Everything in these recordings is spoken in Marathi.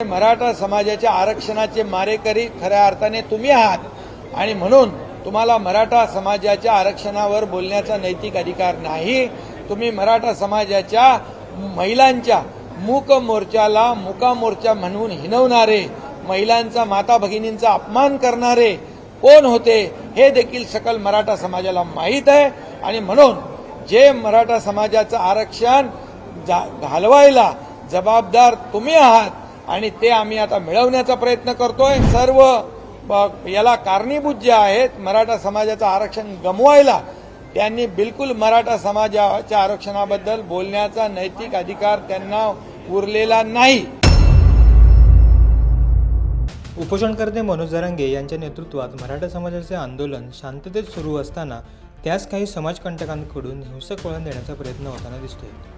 मराठा समाजाच्या आरक्षणाचे मारेकरी खऱ्या अर्थाने तुम्ही आहात आणि म्हणून तुम्हाला मराठा समाजाच्या आरक्षणावर बोलण्याचा नैतिक अधिकार नाही। तुम्ही मराठा समाजाच्या महिलांच्या मूक मोर्चाला मुका मोर्चा म्हणून हिणवणारे, महिलांचा माता भगिनींचा अपमान करणारे कोण होते हे देखील सकल मराठा समाजाला माहीत आहे आणि म्हणून जे मराठा समाजाचं आरक्षण घालवायला जबाबदार तुम्ही आहात आणि ते आम्ही आता मिळवण्याचा प्रयत्न करतोय। सर्व याला कारणीभूत जे आहेत मराठा समाजाचं आरक्षण गमवायला त्यांनी बिलकुल मराठा समाजाच्या आरक्षणाबद्दल बोलण्याचा नैतिक अधिकार त्यांना उरलेला नाही। उपोषणकर्ते मनोज जरांगे यांच्या नेतृत्वात मराठा समाजाचे आंदोलन शांततेत सुरू असताना त्यास काही समाजकंटकांकडून हिंसक वळण देण्याचा प्रयत्न होताना दिसतोय।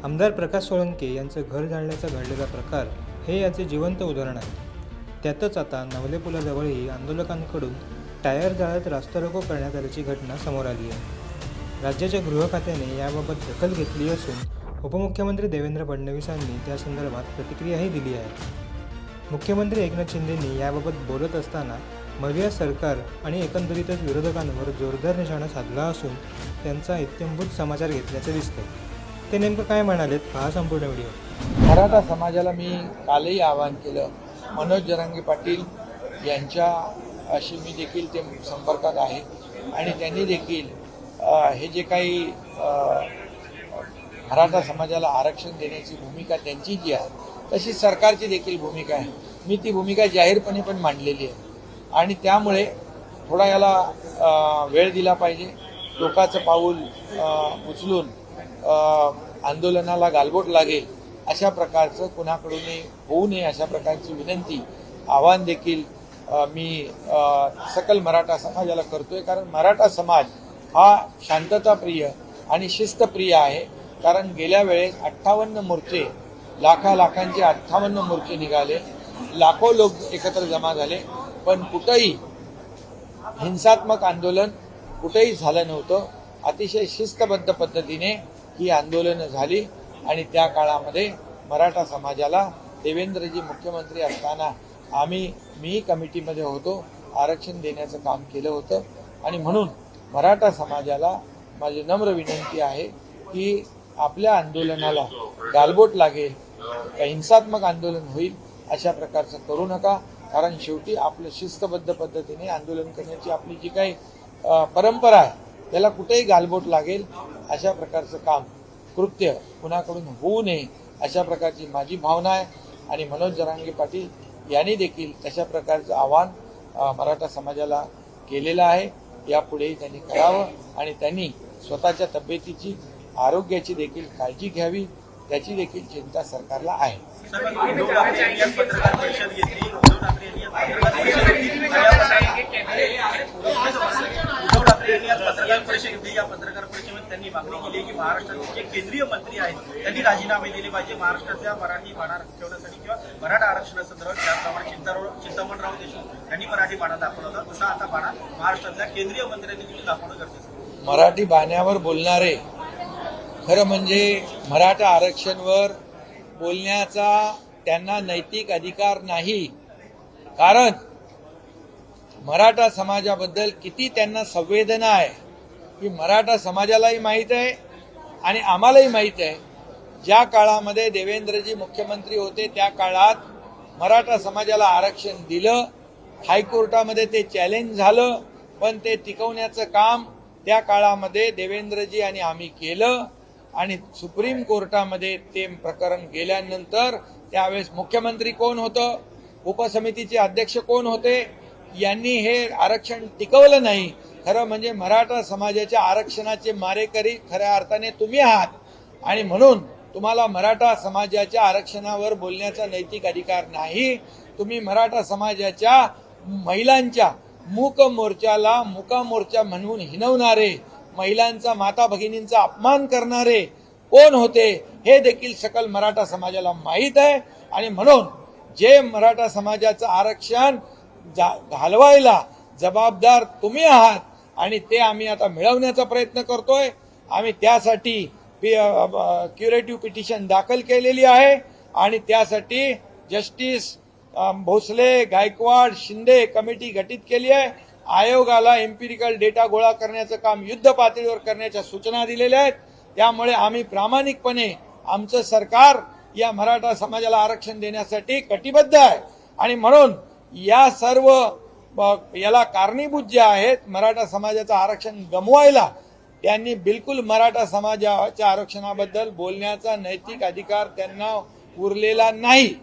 आमदार प्रकाश सोळंके यांचं घर जाळण्याचा घडलेला प्रकार हे याचे जिवंत उदाहरण आहे। त्यातच आता नवले पुलाजवळही आंदोलकांकडून टायर जाळत रास्ता रोको करण्यात आल्याची घटना समोर आली आहे। राज्याच्या गृह खात्याने याबाबत दखल घेतली असून उपमुख्यमंत्री देवेंद्र फडणवीसांनी त्या संदर्भात प्रतिक्रियाही दिली आहे। मुख्यमंत्री एकनाथ शिंदेंनी याबाबत बोलत असताना मविया सरकार आणि एकंदरीतच विरोधकांवर जोरदार निशाणा साधला असून त्यांचा इत्थंभूत समाचार घेतल्याचे दिसते। ते नेमकं काय म्हणालेत पहा संपूर्ण व्हिडिओ। मराठा समाजाला मी कालही आवाहन केलं, मनोज जरांगे पाटील यांच्या अशी मी देखील ते संपर्कात आहे आणि त्यांनी देखील हे जे काही मराठा समाजाला आरक्षण देण्याची भूमिका त्यांची जी आहे तशी सरकारची देखील भूमिका आहे। मी ती भूमिका जाहीरपणे पण मांडलेली आहे आणि त्यामुळे थोडा याला वेळ दिला पाहिजे। टोकाचं पाऊल उचलून आंदोलनाला गालबोट लागेल अशा प्रकारचं कुणाकडूनही होऊ नये अशा प्रकारची विनंती आवाहन देखील मी सकल मराठा समाजाला करतोय। कारण मराठा समाज हा शांतताप्रिय आणि शिस्तप्रिय आहे। कारण गेल्या वेळेस 58 मोर्चे लाखांचे 58 मोर्चे निघाले, लाखो लोक एकत्र जमा झाले, पण कुठेही हिंसात्मक आंदोलन कुठेही झालं नव्हतं। अतिशय शिस्तबद्ध पद्धतीने ही आंदोलनं झाली आणि त्या काळामध्ये मराठा समाजाला देवेंद्रजी मुख्यमंत्री असताना मी कमिटीमध्ये होतो, आरक्षण देण्याचं काम केलं होतं आणि म्हणून मराठा समाजाला माझी नम्र विनंती आहे की आपल्या आंदोलनाला गालबोट लागेल, हिंसात्मक आंदोलन होईल अशा प्रकारचं करू नका। कारण शेवटी आपलं शिस्तबद्ध पद्धतीने आंदोलन करण्याची आपली जी काही परंपरा आहे त्याला कुठेही गालबोट लागेल अशा प्रकारचं काम कृत्य कुणाकडून होऊ नये अशा प्रकारची माझी भावना आहे आणि मनोज जरांगे पाटील यांनी देखील तशा प्रकारचं आवाहन मराठा समाजाला केलेलं आहे। यापुढेही त्यांनी करावं आणि त्यांनी स्वतःच्या तब्येतीची आरोग्याची देखील काळजी घ्यावी, त्याची देखील चिंता सरकारला आहे। पत्रकार परिषदेमध्ये त्यांनी मागणी केली की महाराष्ट्राचे जे केंद्रीय मंत्री आहेत त्यांनी राजीनामे दिले पाहिजे मराठ्यातल्या मराठी बाणा ठेवण्यासाठी किंवा मराठा आरक्षणासंदर्भात ज्याप्रमाणे चिंतामणराव देशमुख यांनी मराठी बाणा दाखवला होता तसा आता बाणा महाराष्ट्रातल्या केंद्रीय मंत्र्यांनी देखील दाखवणं गरजेचं। मराठी बाण्यावर बोलणारे खरं म्हणजे मराठा आरक्षणावर बोलण्याचा त्यांना नैतिक अधिकार नाही। कारण मराठा समाजाबद्दल किती त्यांना संवेदना आहे की मराठा समाजालाही माहीत आहे आणि आम्हालाही माहीत आहे। ज्या काळामध्ये देवेंद्रजी मुख्यमंत्री होते त्या काळात मराठा समाजाला आरक्षण दिलं, हायकोर्टामध्ये ते चॅलेंज झालं, पण ते टिकवण्याचं काम त्या काळामध्ये देवेंद्रजी आणि आम्ही केलं आणि सुप्रीम कोर्टामध्ये ते प्रकरण गेल्यानंतर त्यावेळेस मुख्यमंत्री कोण होतं, उपसमितीचे अध्यक्ष कोण होते, यांनी हे आरक्षण टिकवलं नाही। खरं म्हणजे मराठा समाजाच्या आरक्षणाचे मारेकरी खऱ्या अर्थाने तुम्ही आहात आणि म्हणून तुम्हाला मराठा समाजाच्या आरक्षणावर बोलण्याचा नैतिक अधिकार नाही। तुम्ही मराठा समाजाच्या महिलांच्या मूक मोर्चाला मुका मोर्चा म्हणून हिणवणारे, महिलांचा माता भगिनींचा अपमान करणारे कोण होते हे देखील सकल मराठा समाजाला माहीत आहे आणि म्हणून जे मराठा समाजाचं आरक्षण घालवायला जबाबदार तुम्ही आहात आणि ते आम्ही आता मिळवण्याचा प्रयत्न करतोय। आम्ही त्यासाठी क्युरेटिव्ह पिटिशन दाखल केलेली आहे आणि त्यासाठी जस्टिस भोसले, गायकवाड, शिंदे कमिटी गठीत केली आहे. आयोगाला एम्पिरिकल डेटा गोळा करण्याचं काम युद्ध पातळीवर करण्याच्या सूचना दिलेल्या आहेत. त्यामुळे आम्ही प्रामाणिकपणे आमचं सरकार या मराठा समाजाला आरक्षण देण्यासाठी कटिबद्ध आहे. आणि म्हणून या सर्व याला कारणीभूत जे आहेत मराठा समाजाचं आरक्षण गमवायला, त्यांनी बिलकुल मराठा समाजाच्या आरक्षणाबद्दल बोलण्याचा नैतिक अधिकार त्यांना उरलेला नाही.